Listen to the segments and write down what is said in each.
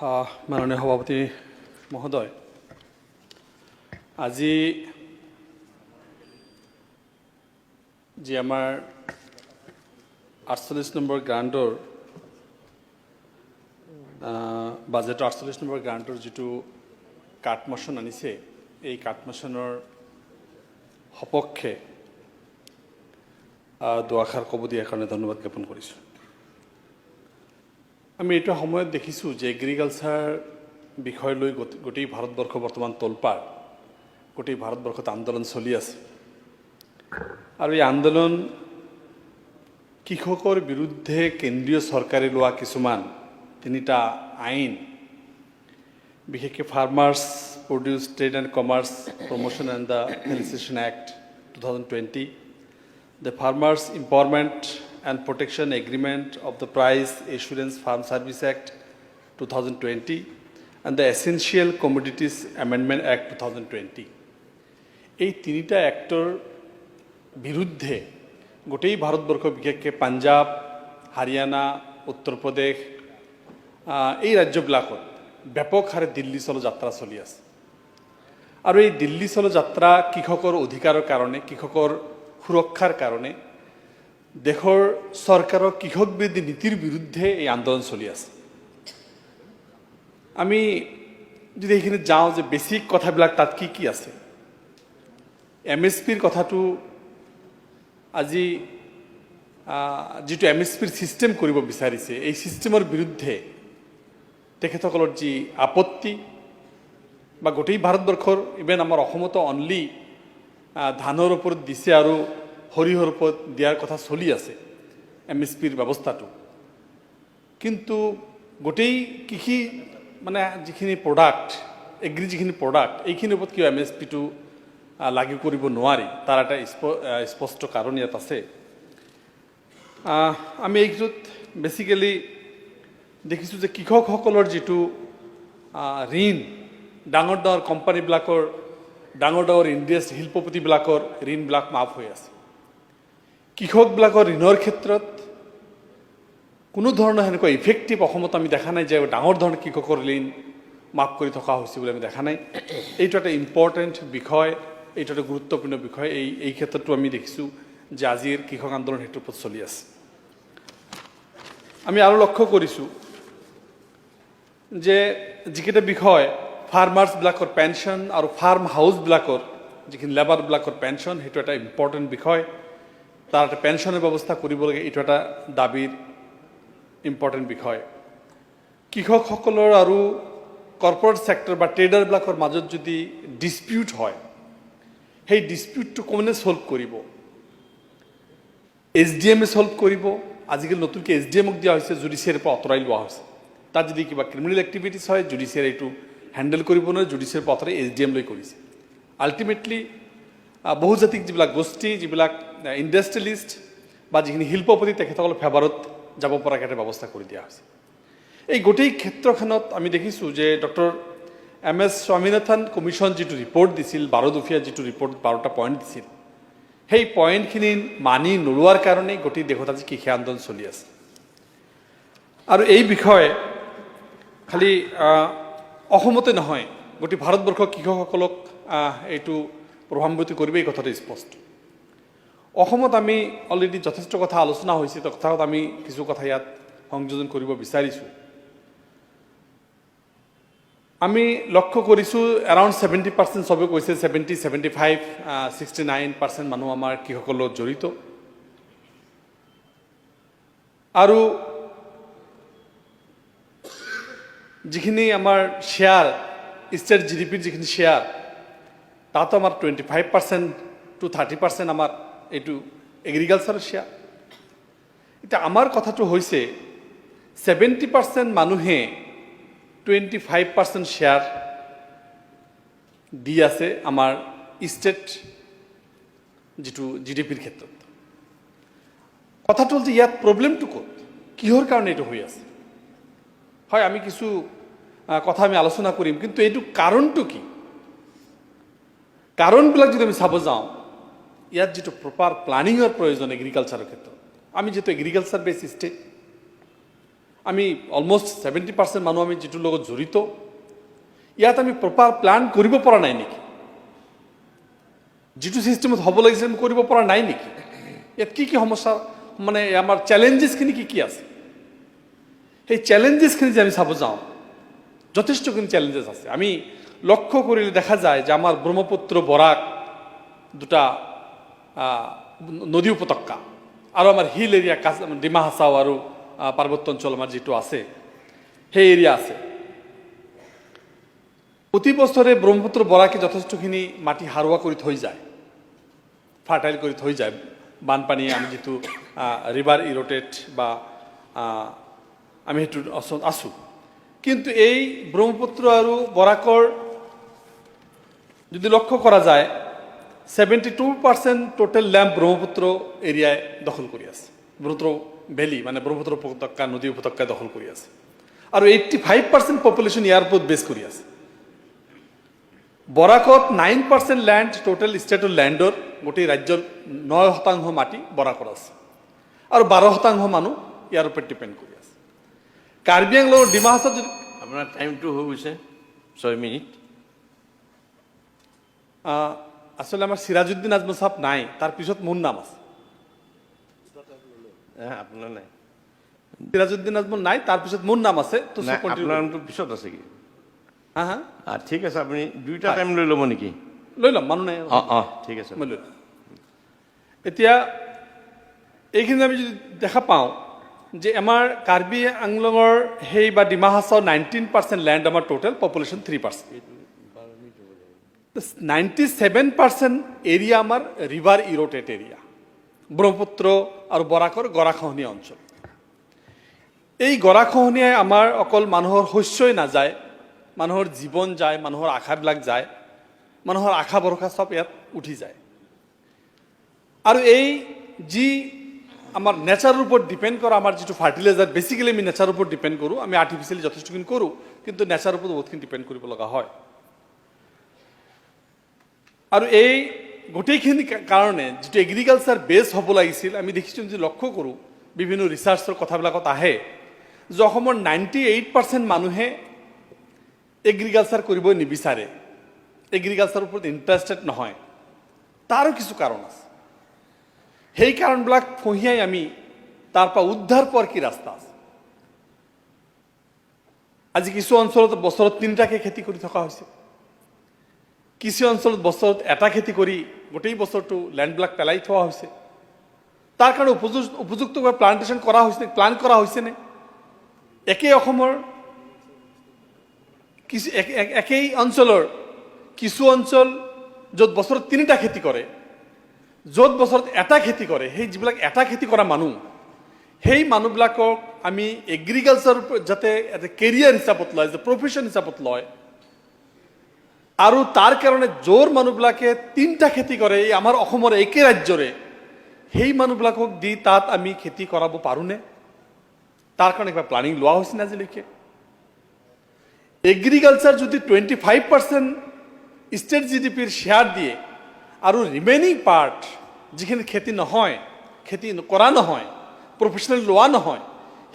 মাননীয় সভাপতি মহোদয়, আজি যে আমাৰ 48 নম্বৰ গ্ৰান্টৰ বাজেটৰ 48 নম্বৰ গ্ৰান্টৰ যিটো কাটমোচন আনিছে, এই কাটমোচনৰ সপক্ষে দুআষাৰ ক'ব দিয়াৰ কাৰণে ধন্যবাদ জ্ঞাপন কৰিছোঁ। আমি এইটো সময়ত দেখিছোঁ যে এগ্ৰিকালচাৰ বিষয় লৈ গোটেই ভাৰতবৰ্ষ বৰ্তমান তোলপাৰ, গোটেই ভাৰতবৰ্ষত আন্দোলন চলি আছে আৰু এই আন্দোলন কৃষকৰ বিৰুদ্ধে কেন্দ্ৰীয় চৰকাৰে লোৱা কিছুমান তিনিটা আইন, বিশেষকৈ farmers produce trade and commerce promotion and the facilitation act 2020, the Farmers Empowerment and Protection Agreement of the Price Assurance Farm Service Act 2020 and the Essential Commodities Amendment Act 2020. এই তিনিটা এক্টৰ বিৰুদ্ধে গোটেই ভাৰতবৰ্ষ, বিশেষকৈ পাঞ্জাব, হাৰিয়ানা, উত্তৰ প্ৰদেশ, এই ৰাজ্যবিলাকত ব্যাপক হাৰে দিল্লী চলো যাত্ৰা চলি আছে আৰু এই দিল্লী চলো যাত্ৰা কৃষকৰ অধিকাৰৰ কাৰণে, কৃষকৰ সুৰক্ষাৰ কাৰণে দেশৰ চৰকাৰৰ কৃষক বিৰোধী নীতিৰ বিৰুদ্ধে এই আন্দোলন চলি আছে। আমি যদি এইখিনি যাওঁ যে বেছিক কথাবিলাক তাত কি কি আছে, MSPৰ কথাটো আজি যিটো MSPৰ ছিষ্টেম কৰিব বিচাৰিছে, এই ছিষ্টেমৰ বিৰুদ্ধে তেখেতসকলৰ যি আপত্তি বা গোটেই ভাৰতবৰ্ষৰ, ইভেন আমাৰ অসমতো অনলি ধানৰ ওপৰত দিছে আৰু সৰিয়হৰ ওপৰত দিয়াৰ কথা চলি আছে MSPৰ ব্যৱস্থাটো, কিন্তু গোটেই কৃষি মানে যিখিনি প্ৰডাক্ট, এগ্ৰি যিখিনি প্ৰডাক্ট, এইখিনিৰ ওপৰত কিয় MSPটো লাগু কৰিব নোৱাৰি, তাৰ এটা স্পষ্ট কাৰণ ইয়াত আছে। আমি এইটোত বেচিকেলি দেখিছোঁ যে কৃষকসকলৰ যিটো ঋণ, ডাঙৰ ডাঙৰ কোম্পানীবিলাকৰ, ডাঙৰ ডাঙৰ ইণ্ডাষ্ট্ৰী, শিল্পপতিবিলাকৰ ঋণবিলাক মাফ হৈ আছে। কৃষকবিলাকৰ ঋণৰ ক্ষেত্ৰত কোনো ধৰণৰ সেনেকুৱা ইফেক্টিভ অসমত আমি দেখা নাই যে ডাঙৰ ধৰণৰ কৃষকৰ ঋণ মাফ কৰি থকা হৈছে বুলি আমি দেখা নাই। এইটো এটা ইম্পৰ্টেণ্ট বিষয়, এইটো এটা গুৰুত্বপূৰ্ণ বিষয়। এই ক্ষেত্ৰতো আমি দেখিছোঁ যে আজিৰ কৃষক আন্দোলন সেইটোৰ ওপৰত চলি আছে। আমি আৰু লক্ষ্য কৰিছোঁ যে যিকেইটা বিষয়, ফাৰ্মাৰ্ছবিলাকৰ পেঞ্চন আৰু ফাৰ্ম হাউচবিলাকৰ যিখিনি লেবাৰবিলাকৰ পেঞ্চন, সেইটো এটা ইম্পৰ্টেণ্ট বিষয়। তাৰ এটা পেঞ্চনৰ ব্যৱস্থা কৰিব লাগে, এইটো এটা দাবীৰ ইম্পৰ্টেণ্ট বিষয়। কৃষকসকলৰ আৰু কৰ্পৰেট ছেক্টৰ বা ট্ৰেডাৰবিলাকৰ মাজত যদি ডিছপিউট হয়, সেই ডিছপিউটটো কোনে ছল্ভ কৰিব? SDM-এ ছল্ভ কৰিব। আজিকালি নতুনকৈ SDM-ক দিয়া হৈছে, জুডিচিয়াৰীৰ পৰা আঁতৰাই লোৱা হৈছে। তাত যদি কিবা ক্ৰিমিনেল এক্টিভিটিছ হয়, জুডিচিয়াৰী এইটো হেণ্ডেল কৰিব নোৱাৰে, জুডিচিয়াৰীৰ পৰা আঁতৰাই SDM লৈ কৰিছে। আল্টিমেটলি বহুজাতিক যিবিলাক গোষ্ঠী, যিবিলাক ইণ্ডাষ্ট্ৰিয়েলিষ্ট বা যিখিনি শিল্পপতি, তেখেতসকলৰ ফেভাৰত যাব পৰাকৈ এটা ব্যৱস্থা কৰি দিয়া হৈছে। এই গোটেই ক্ষেত্ৰখনত আমি দেখিছোঁ যে ডক্টৰ MS স্বামীনাথন কমিশ্যন যিটো ৰিপৰ্ট দিছিল, 12 দফীয়া যিটো ৰিপৰ্ট, 12টা পইণ্ট দিছিল, সেই পইণ্টখিনি মানি নোলোৱাৰ কাৰণেই গোটেই দেশত আজি কৃষি আন্দোলন চলি আছে। আৰু এই বিষয়ে খালি অসমতে নহয়, গোটেই ভাৰতবৰ্ষৰ কৃষকসকলক এইটো প্ৰভাৱান্বিত কৰিব, এই কথাটো স্পষ্ট। অসমত আমি অলৰেডি যথেষ্ট কথা আলোচনা হৈছে, তথাপিও আমি কিছু কথা ইয়াত সংযোজন কৰিব বিচাৰিছোঁ। আমি লক্ষ্য কৰিছোঁ এৰাউণ্ড 70%, চবে কৈছে 70, 75, 69% মানুহ আমাৰ কৃষকৰ লগত জড়িত। আৰু যিখিনি আমাৰ শ্বেয়াৰ, ষ্টেট GDPৰ যিখিনি শ্বেয়াৰ, তাতো আমাৰ 25% to 30% আমাৰ এইটো এগ্ৰিকালচাৰৰ শ্বেয়াৰ। এতিয়া আমাৰ কথাটো হৈছে 70% মানুহে 25% শ্বেয়াৰ দি আছে আমাৰ ষ্টেট যিটো GDPৰ ক্ষেত্ৰত। কথাটো হ'ল যে ইয়াত প্ৰব্লেমটো ক'ত, কিহৰ কাৰণে এইটো হৈ আছে? হয়, আমি কিছু কথা আমি আলোচনা কৰিম, কিন্তু এইটো কাৰণটো কি? কাৰণবিলাক যদি আমি চাব যাওঁ, ইয়াত যিটো প্ৰপাৰ প্লানিঙৰ প্ৰয়োজন এগ্ৰিকালচাৰৰ ক্ষেত্ৰত, আমি যেহেতু এগ্ৰিকালচাৰ বেছ ষ্টেট, আমি অলমোষ্ট 70% মানুহ আমি যিটোৰ লগত জড়িত ইয়াত আমি প্ৰপাৰ প্লান কৰিব পৰা নাই নেকি যিটো চিষ্টেমত হ'ব লাগিছিল আমি কৰিব পৰা নাই নেকি ইয়াত কি কি সমস্যা মানে আমাৰ চ্যালেঞ্জেছখিনি কি কি আছে সেই চ্যালেঞ্জেছখিনি যে আমি চাব যাওঁ যথেষ্টখিনি চ্যালেঞ্জেছ আছে আমি লক্ষ্য কৰিলে দেখা যায় যে আমাৰ ব্ৰহ্মপুত্ৰ বৰাক দুটা নদী উপত্যকা আৰু আমাৰ হিল এৰিয়া ডিমা হাছাও আৰু পাৰ্বত্য অঞ্চল আমাৰ যিটো আছে সেই এৰিয়া আছে প্ৰতি বছৰে ব্ৰহ্মপুত্ৰ বৰাকে যথেষ্টখিনি মাটি হাৰুৱা কৰি থৈ যায় ফাৰ্টাইল কৰি থৈ যায় বানপানী আমি যিটো ৰিভাৰ ইৰোটেড বা আমি সেইটো আছোঁ কিন্তু এই ব্ৰহ্মপুত্ৰ আৰু বৰাকৰ যদি লক্ষ্য কৰা যায় 72% টোটেল ল্যাম্প ব্ৰহ্মপুত্ৰ এৰিয়ায় দখল কৰি আছে ব্ৰহ্মপুত্ৰ ভেলি মানে ব্ৰহ্মপুত্ৰ উপত্যকা নদী উপত্যকা দখল কৰি আছে আৰু 85% পপুলেশ্যন ইয়াৰ ওপৰত বেছ কৰি আছে বৰাকত 9% ল্যান্ড টোটেল ষ্টেটৰ ল্যান্ডৰ গোটেই ৰাজ্যৰ 9% মাটি বৰাকৰ আছে আৰু 12% মানুহ ইয়াৰ ওপৰত ডিপেণ্ড কৰি আছে কাৰ্বি আংলঙৰ ডিমা হাছাও আপোনাৰ টাইমটো হৈ গৈছে 6 মিনিট আসলে আমাৰ সিৰাজউদ্দিন আজমল সাহেব নাই তাৰ পিছত মোৰ নাম আছে আপোনাৰ নাই সিৰাজউদ্দিন আজমল নাই তাৰ পিছত মোৰ নাম আছে তো আপোনাৰ নামটো পিছত আছে কি হ্যাঁ হ্যাঁ ঠিক আছে আপুনি দুইটা টাইম লৈ ল'ব নেকি লৈ ল'ম মানুহ নাই ঠিক আছে মই লৈ ল'ম এতিয়া এইখিনি আমি যদি দেখা পাওঁ যে আমাৰ কাৰ্বি আংলঙৰ সেই বা ডিমা হাছাও 19% ল্যান্ড আমাৰ টোটেল পপুলেশ্যন 3% 97% এৰিয়া আমাৰ ৰিভাৰ ইৰোটেড এৰিয়া ব্ৰহ্মপুত্ৰ আৰ বৰাকৰ গৰাখহনীয়া অঞ্চল এই গৰাখহনীয়াই আমাৰ অকল মানুহৰ শস্যই নাযায় মানুহৰ জীৱন যায় মানুহৰ আশাবিলাক যায় মানুহৰ আশা ভৰসা সব ইয়াত উঠি যায় আৰু এই যি আমাৰ নেচাৰৰ ওপৰত ডিপেণ্ড কৰা আমাৰ যিটো ফাৰ্টিলাইজাৰ বেচিকেলি আমি নেচাৰৰ ওপৰত ডিপেণ্ড কৰোঁ আমি আৰ্টিফিচিয়েলি যথেষ্টখিনি কৰোঁ কিন্তু নেচাৰৰ ওপৰত বহুতখিনি ডিপেণ্ড কৰিব লগা হয় আৰু এই গোটেইখিনি কাৰণে যেটো এগ্ৰিকালচাৰ বেছ হ'ব লাগিছিল আমি দেখিছোঁ যে লক্ষ্য কৰোঁ বিভিন্ন ৰিচাৰ্চৰ কথাবিলাকত আহে যে অসমৰ 98% মানুহে এগ্ৰিকালচাৰ কৰিব নিবিচাৰে এগ্ৰিকালচাৰৰ ওপৰত ইণ্টাৰেষ্টেড নহয় তাৰো কিছু কাৰণ আছে সেই কাৰণবিলাক ফহিয়াই আমি তাৰ পৰা উদ্ধাৰ পোৱাৰ কি ৰাস্তা আছে আজি কিছু অঞ্চলত বছৰত 3টাকে খেতি কৰি থকা হৈছে কিছু অঞ্চলত বছৰত এটা খেতি কৰি গোটেই বছৰটো ল্যান্ডবিলাক পেলাই থোৱা হৈছে তাৰ কাৰণে উপযুক্তভাৱে প্লান্টেশ্যন কৰা হৈছে প্লান কৰা হৈছেনে একেই অসমৰ কিছু একেই অঞ্চলৰ কিছু অঞ্চল য'ত বছৰত 3টা খেতি কৰে য'ত বছৰত এটা খেতি কৰে সেই যিবিলাক এটা খেতি কৰা মানুহ সেই মানুহবিলাকক আমি এগ্ৰিকালচাৰ যাতে এটা কেৰিয়াৰ হিচাপত লয় যে প্ৰফেশ্যন হিচাপত লয় আৰু তাৰ কাৰণে জোৰ মানুহবিলাকে 3টা খেতি কৰে এই আমাৰ অসমৰ একে ৰাজ্যৰে সেই মানুহবিলাকক দি তাত আমি খেতি কৰাব পাৰোঁনে তাৰ কাৰণে কিবা প্লানিং লোৱা হৈছে না আজিলৈকে এগ্ৰিকালচাৰ যদি 25% ষ্টেট জিডিপিৰ শ্বেয়াৰ দিয়ে আৰু ৰিমেইনিং পাৰ্ট যিখিনি খেতি নহয় খেতি কৰা নহয় প্ৰফেশ্যনেল লোৱা নহয়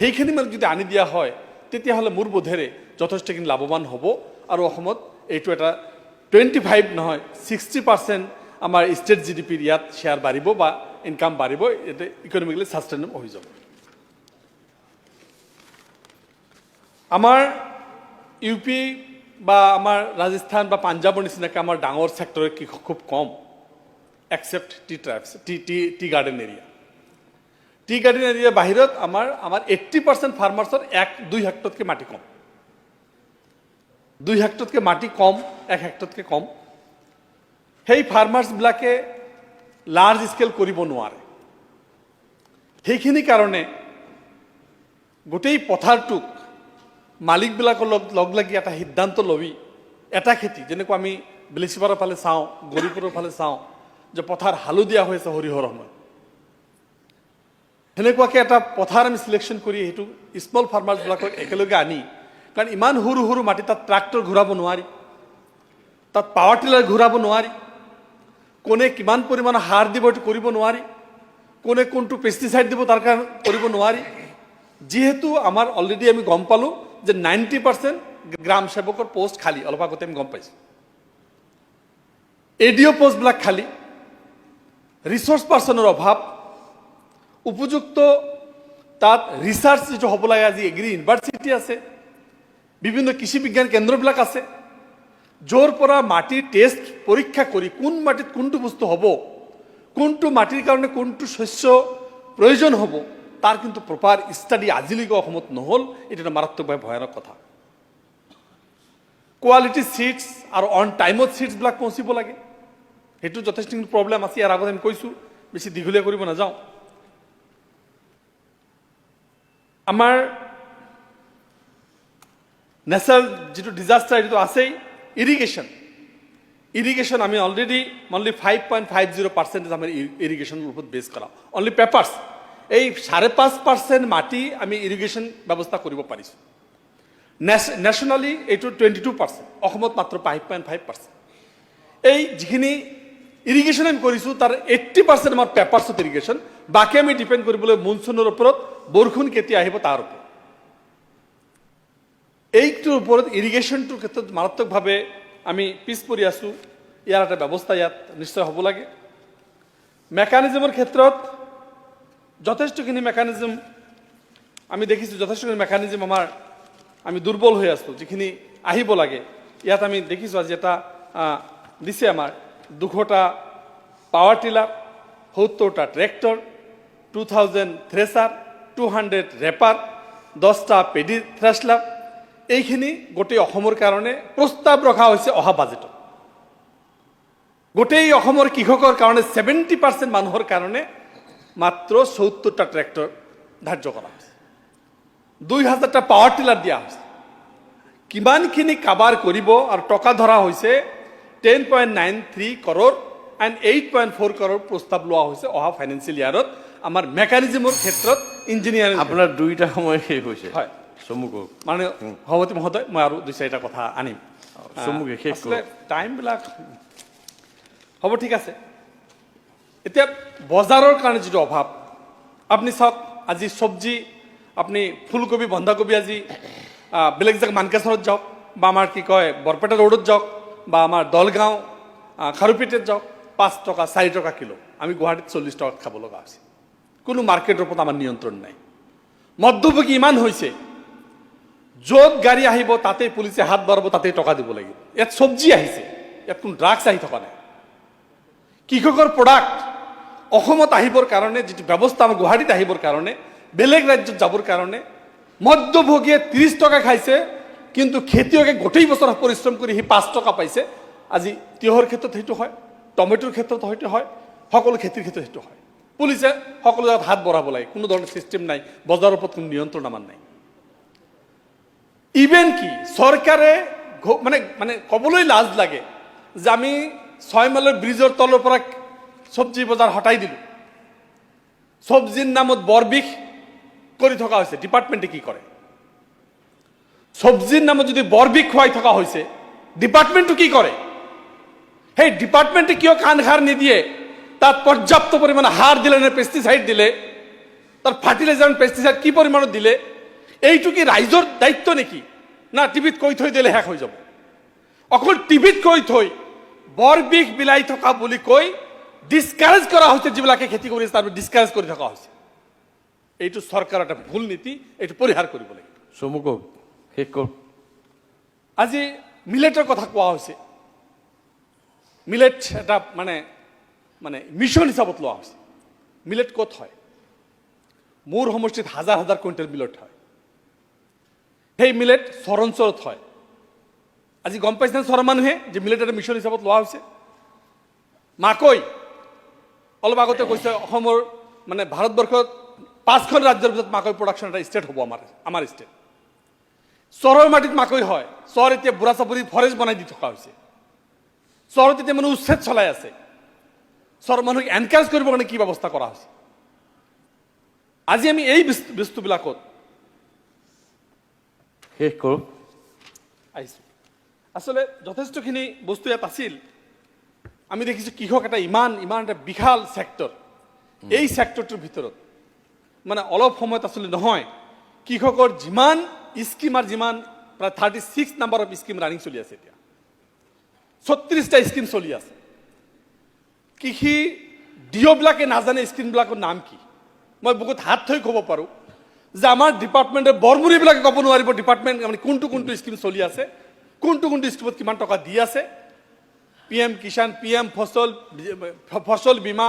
সেইখিনি মানে যদি আনি দিয়া হয় তেতিয়াহ'লে মোৰ বোধেৰে যথেষ্টখিনি লাভৱান হ'ব আৰু অসমত এইটো এটা 25 নহয় 60% আমাৰ ষ্টেট জিডিপিৰ ইয়াত শ্বেয়াৰ বাঢ়িব বা ইনকাম বাঢ়িব এটা ইকনমিকেলি সাস্টেইনেবল হৈ যাব আমাৰ ইউপি বা আমাৰ ৰাজস্থান বা পাঞ্জাবৰ নিচিনাকৈ আমাৰ ডাঙৰ সেক্টৰে খুব কম except tea garden area tea garden area বাহিৰত আমাৰ 80% ফাৰ্মাৰ্ছৰ 1-2 হেক্টৰতকৈ মাটি কম 2 হেক্টৰতকৈ মাটি কম 1 হেক্টৰতকৈ কম সেই ফাৰ্মাৰ্ছবিলাকে লাৰ্জ স্কেল কৰিব নোৱাৰে সেইখিনি কাৰণে গোটেই পথাৰটোক মালিকবিলাকৰ লগ লাগি এটা সিদ্ধান্ত লবি এটা খেতি যেনেকৈ আমি বেলেচিপাৰৰ ফালে চাওঁ গৌৰীপুৰৰ ফালে চাওঁ যে পথাৰ হালধীয়া হৈ আছে সৰিয়হৰ সময়ত সেনেকুৱাকৈ এটা পথাৰ আমি সিলেকশ্যন কৰি সেইটো স্মল ফাৰ্মাৰ্ছবিলাকক একেলগে আনি কাৰণ ইমান সৰু সৰু মাটি তাত ট্ৰাক্টৰ ঘূৰাব নোৱাৰি তাত পাৱাৰ টিলাৰ ঘূৰাব নোৱাৰি কোনে কিমান পৰিমাণৰ সাৰ দিব এইটো কৰিব নোৱাৰি কোনে কোনটো পেষ্টিচাইড দিব তাৰ কাৰণে কৰিব নোৱাৰি যেহেতু আমাৰ অলৰেডি আমি গম পালো যে 90% গ্ৰাম সেবকৰ পোস্ট খালি, অলপ আগতে আমি গম পাইছো। এডিও পোস্টবিলাক খালি, ৰিচোৰ্চ পাৰ্চনৰ অভাৱ, উপযুক্ত তাত ৰিচাৰ্চ যেটো হ'ব লাগে, আজি এগ্ৰি ইউনিভাৰ্চিটি আছে, বিভিন্ন কৃষি বিজ্ঞান কেন্দ্ৰবিলাক আছে, য'ৰ পৰা মাটিৰ টেষ্ট পৰীক্ষা কৰি কোন মাটিত কোনটো বস্তু হ'ব, কোনটো মাটিৰ কাৰণে কোনটো শস্য প্ৰয়োজন হ'ব, তাৰ কিন্তু প্ৰপাৰ ষ্টাডি আজিলৈকে অসমত নহ'ল। এইটো এটা মাৰাত্মকভাৱে ভয়ানক কথা। কোৱালিটি চিটছ আৰু অন টাইমত চিটছবিলাক পहुঁচিব লাগে, সেইটো যথেষ্টখিনি প্ৰব্লেম আছে। ইয়াৰ আগতে আমি কৈছোঁ, বেছি দীঘলীয়া কৰিব নাযাওঁ। আমাৰ নেচাৰেল যিটো ডিজাষ্টাৰ এইটো আছেই। ইৰিগেশ্যন আমি অলৰেডি অনলি 5.50% আমাৰ ইৰিগেশ্যনৰ ওপৰত বেছ কৰা, অনলি পেপাৰ্ছ। এই 5.5% মাটি আমি ইৰিগেশ্যন ব্যৱস্থা কৰিব পাৰিছোঁ। নেশ্যনেলি এইটো 22%, অসমত মাত্ৰ 5.5%। এই যিখিনি ইৰিগেশ্যন আমি কৰিছোঁ তাৰ 80% আমাৰ পেপাৰ্ছত ইৰিগেশ্যন, বাকী আমি ডিপেণ্ড কৰিবলৈ মনচুনৰ ওপৰত, বৰষুণ কেতিয়া আহিব তাৰ ওপৰত। এইটোৰ ওপৰত ইৰিগেশ্যনটোৰ ক্ষেত্ৰত মাৰাত্মকভাৱে আমি পিছ পৰি আছোঁ। ইয়াৰ এটা ব্যৱস্থা ইয়াত নিশ্চয় হ'ব লাগে। মেকানিজমৰ ক্ষেত্ৰত যথেষ্টখিনি মেকানিজম আমি দেখিছোঁ, যথেষ্টখিনি মেকানিজম আমি দুৰ্বল হৈ আছোঁ, যিখিনি আহিব লাগে। ইয়াত আমি দেখিছোঁ আজি এটা দিছে আমাৰ 200টা power tiller, 70টা tractor, 2000 thresher, 200 rapper, 10টা পেডি থ্ৰেছলাৰ। এইখিনি গোটেই অসমৰ কাৰণে প্ৰস্তাৱ ৰখা হৈছে অহা বাজেটত। গোটেই অসমৰ কৃষকৰ কাৰণে 70% মানুহৰ কাৰণে মাত্ৰ 70টা ট্ৰেক্টৰ ধাৰ্য কৰা হৈছে, 2000টা পাৱাৰ টিলাৰ দিয়া হৈছে। কিমানখিনি কাভাৰ কৰিব আৰু টকা ধৰা হৈছে 10.93 কৰোৰ এণ্ড 8.4 কৰোৰ প্ৰস্তাৱ লোৱা হৈছে অহা ফাইনেন্সিয়েল ইয়াৰত আমাৰ মেকানিজমৰ ক্ষেত্ৰত। ইঞ্জিনিয়াৰিং আপোনাৰ দুইটা সময় শেষ হৈছে। হয়, চমুকৈ মানে সভাপতি মহোদয়, মই আৰু 2-4টা কথা আনিম। চমুকৈ শেষ আচলতে টাইমবিলাক হ'ব, ঠিক আছে। এতিয়া বজাৰৰ কাৰণে যিটো অভাৱ, আপুনি চাওক, আজি চব্জি, আপুনি ফুলকবি, বন্ধাকবি আজি বেলেগ জেগা মানকাছাৰত যাওক, বা আমাৰ কি কয় বৰপেটা ৰোডত যাওক, বা আমাৰ দলগাঁও খাৰুপেটত যাওক, 5 টকা 4 টকা কিলো। আমি গুৱাহাটীত 40 টকাত খাব লগা হৈছে। কোনো মাৰ্কেটৰ ওপৰত আমাৰ নিয়ন্ত্ৰণ নাই। মধ্যভোগী ইমান হৈছে, য'ত গাড়ী আহিব তাতেই পুলিচে হাত বঢ়াব, তাতেই টকা দিব লাগিব। ইয়াত চব্জি আহিছে, ইয়াত কোনো ড্ৰাগছ আহি থকা নাই। কৃষকৰ প্ৰডাক্ট অসমত আহিবৰ কাৰণে যিটো ব্যৱস্থা, আমাৰ গুৱাহাটীত আহিবৰ কাৰণে, বেলেগ ৰাজ্যত যাবৰ কাৰণে মধ্যভোগীয়ে 30 টকা খাইছে, কিন্তু খেতিয়কে গোটেই বছৰ পৰিশ্ৰম কৰি সি 5 টকা পাইছে। আজি তিয়হৰ ক্ষেত্ৰত সেইটো হয়, টমেটোৰ ক্ষেত্ৰত হয়তো হয়, সকলো খেতিৰ ক্ষেত্ৰত সেইটো হয়। পুলিচে সকলো জেগাত হাত বঢ়াব লাগে, কোনো ধৰণৰ ছিষ্টেম নাই, বজাৰৰ ওপৰত কোনো নিয়ন্ত্ৰণ আমাৰ নাই। ইভেন কি চৰকাৰে মানে ক'বলৈ লাজ লাগে যে আমি 6 মাইলৰ ব্ৰিজৰ তলৰ পৰা চব্জি বজাৰ হটাই দিলোঁ। চব্জিৰ নামত বৰবিষ কৰি থকা হৈছে। ডিপাৰ্টমেণ্টে কি কৰে? চব্জিৰ নামত যদি বৰবিষ খুৱাই থকা হৈছে, ডিপাৰ্টমেণ্টটো কি কৰে? সেই ডিপাৰ্টমেণ্টে কিয় কাণ সাৰ নিদিয়ে? তাত পৰ্যাপ্ত পৰিমাণে সাৰ দিলে নে পেষ্টিচাইড দিলে, তাৰ ফাৰ্টিলাইজাৰ পেষ্টিচাইড কি পৰিমাণত দিলে? এইটো কি ৰাইজৰ দায়িত্ব নেকি? না টিভিত কৈ থৈ দিলে শেষ হৈ যাব? অকল টিভিত কৈ থৈ বৰবিষ বিলাই থকা বুলি কৈ ডিছকাৰেজ কৰা হৈছে। যিবিলাকে খেতি কৰি আছে তাৰ ডিছকাৰেজ কৰি থকা হৈছে। এইটো চৰকাৰৰ এটা ভুল নীতি, এইটো পৰিহাৰ কৰিব লাগিব। চমুকৈ শেষ কৰক। আজি মিলেটৰ কথা কোৱা হৈছে। মিলেট এটা মানে মিছন হিচাপত লোৱা হৈছে। মিলেট ক'ত হয়? মোৰ সমষ্টিত হাজাৰ হাজাৰ কুইণ্টেল মিলেট হয়। সেই মিলেট চৰঞ্চলত হয়। আজি গম পাইছে চৰৰ মানুহে যে মিলেট এটা মিছন হিচাপত লোৱা হৈছে। মাকৈ অলপ আগতে কৈছে, অসমৰ মানে ভাৰতবৰ্ষত 5খন ৰাজ্যৰ ভিতৰত মাকৈ প্ৰডাকশ্যন এটা ষ্টেট হ'ব আমাৰ ষ্টেট। চৰৰ মাটিত মাকৈ হয়। চৰ এতিয়া বুঢ়া চাপৰি ফৰেষ্ট বনাই দি থকা হৈছে। চৰত এতিয়া মানুহ উচ্ছেদ চলাই আছে। চৰ মানুহক এনকাৰেজ কৰিবৰ কাৰণে কি ব্যৱস্থা কৰা হৈছে? আজি আমি এই বস্তুবিলাকত শেষ কৰক। আহিছোঁ। আচলতে যথেষ্টখিনি বস্তু ইয়াত আছিল। আমি দেখিছোঁ কৃষক এটা ইমান এটা বিশাল ছেক্টৰ। এই ছেক্টৰটোৰ ভিতৰত মানে অলপ সময়ত আচলতে নহয়, কৃষকৰ যিমান স্কিম আৰু যিমান প্ৰায় 36 নাম্বাৰ অফ স্কিম ৰানিং চলি আছে এতিয়া 36টা স্কিম চলি আছে কৃষি ডিঅ'বিলাকে নাজানে স্কিমবিলাকৰ নাম কি মই বহুত হাত থৈ ক'ব পাৰোঁ যে আমাৰ ডিপাৰ্টমেণ্টে বৰমুৰীবিলাকে ক'ব নোৱাৰিব ডিপাৰ্টমেণ্ট মানে কোনটো কোনটো স্কিম চলি আছে কোনটো কোনটো স্কিমত কিমান টকা দি আছে PM কিষাণ PM ফসল বীমা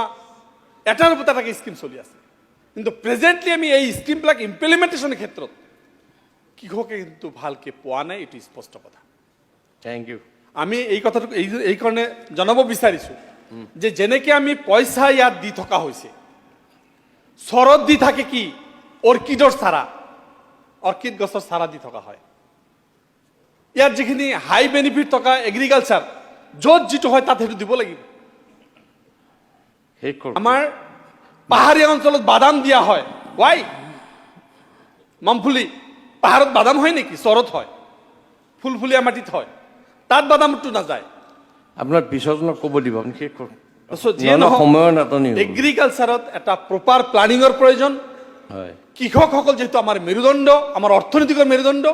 এটাৰ ওপৰত এটা স্কিম চলি আছে কিন্তু প্ৰেজেণ্টলি আমি এই স্কিমবিলাক ইমপ্লিমেণ্টেশ্যনৰ ক্ষেত্ৰত কৃষকে কিন্তু ভালকৈ পোৱা নাই এইটো স্পষ্ট কথা থেংক ইউ আমি এই কথাটো এই কাৰণে জনাব বিচাৰিছোঁ যে যেনেকৈ আমি পইচা ইয়াত দি থকা হৈছে চৰত দি থাকে কি অৰ্কিডৰ চাৰা অৰ্কিড গছৰ চাৰা দি থকা হয় ইয়াত যিখিনি হাই বেনিফিট থকা এগ্ৰিকালচাৰ য'ত যিটো হয় তাত সেইটো দিব লাগিব শেষ কৰক আমাৰ পাহাৰীয়া অঞ্চলত বাদাম দিয়া হয় ৱাই মমফুলি পাহাৰত বাদাম হয় নেকি চৰত হয় ফুলফুলীয়া মাটিত হয় তাত বাদামটো নাযায় আপোনাৰ পিছৰজনক ক'ব দিব আপুনি শেষ কৰক যিয়ে নহওক সময়ৰ নাটনি হ'ব। এগ্ৰিকালচাৰত এটা প্ৰপাৰ প্লানিঙৰ প্ৰয়োজন হয় কৃষকসকল যেহেতু আমাৰ মেৰুদণ্ড আমাৰ অৰ্থনৈতিকৰ মেৰুদণ্ড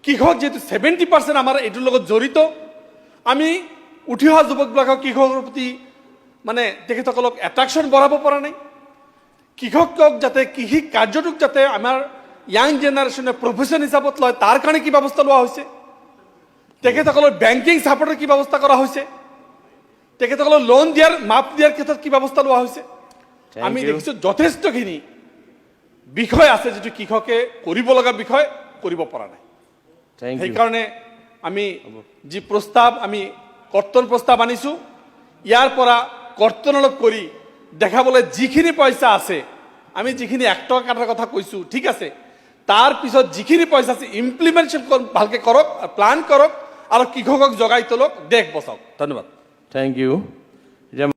কৃষক যেহেতু 70% আমাৰ এইটোৰ লগত জড়িত আমি উঠি অহা যুৱকবিলাকক কৃষকৰ প্ৰতি মানে তেখেতসকলক এট্ৰাকশ্যন বঢ়াব পৰা নাই কৃষকক যাতে কৃষি কাৰ্যটোক যাতে আমাৰ ইয়াং জেনেৰেশ্যনে প্ৰফেশ্যন হিচাপত লয় তাৰ কাৰণে কি ব্যৱস্থা লোৱা হৈছে তেখেতসকলৰ বেংকিং ছাপৰ্টৰ কি ব্যৱস্থা কৰা হৈছে তেখেতসকলৰ লোন দিয়াৰ মাপ দিয়াৰ ক্ষেত্ৰত কি ব্যৱস্থা লোৱা হৈছে আমি দেখিছোঁ যথেষ্টখিনি বিষয় আছে যিটো কৃষকে কৰিব লগা বিষয় কৰিব পৰা নাই থেংক ইউ সেইকাৰণে আমি যি প্ৰস্তাৱ আমি কৰ্তন প্ৰস্তাৱ আনিছোঁ ইয়াৰ পৰা কৰ্তনলক কৰি দেখাবলৈ যিখিনি পইচা আছে আমি যিখিনি 1 টকা কাটাৰ কথা কৈছোঁ ঠিক আছে তাৰ পিছত যিখিনি পইচা আছে ইমপ্লিমেণ্টেশ্যন ভালকৈ কৰক প্লান কৰক আৰু কৃষকক জগাই তোলক দেশ বচাওক ধন্যবাদ থেংক ইউ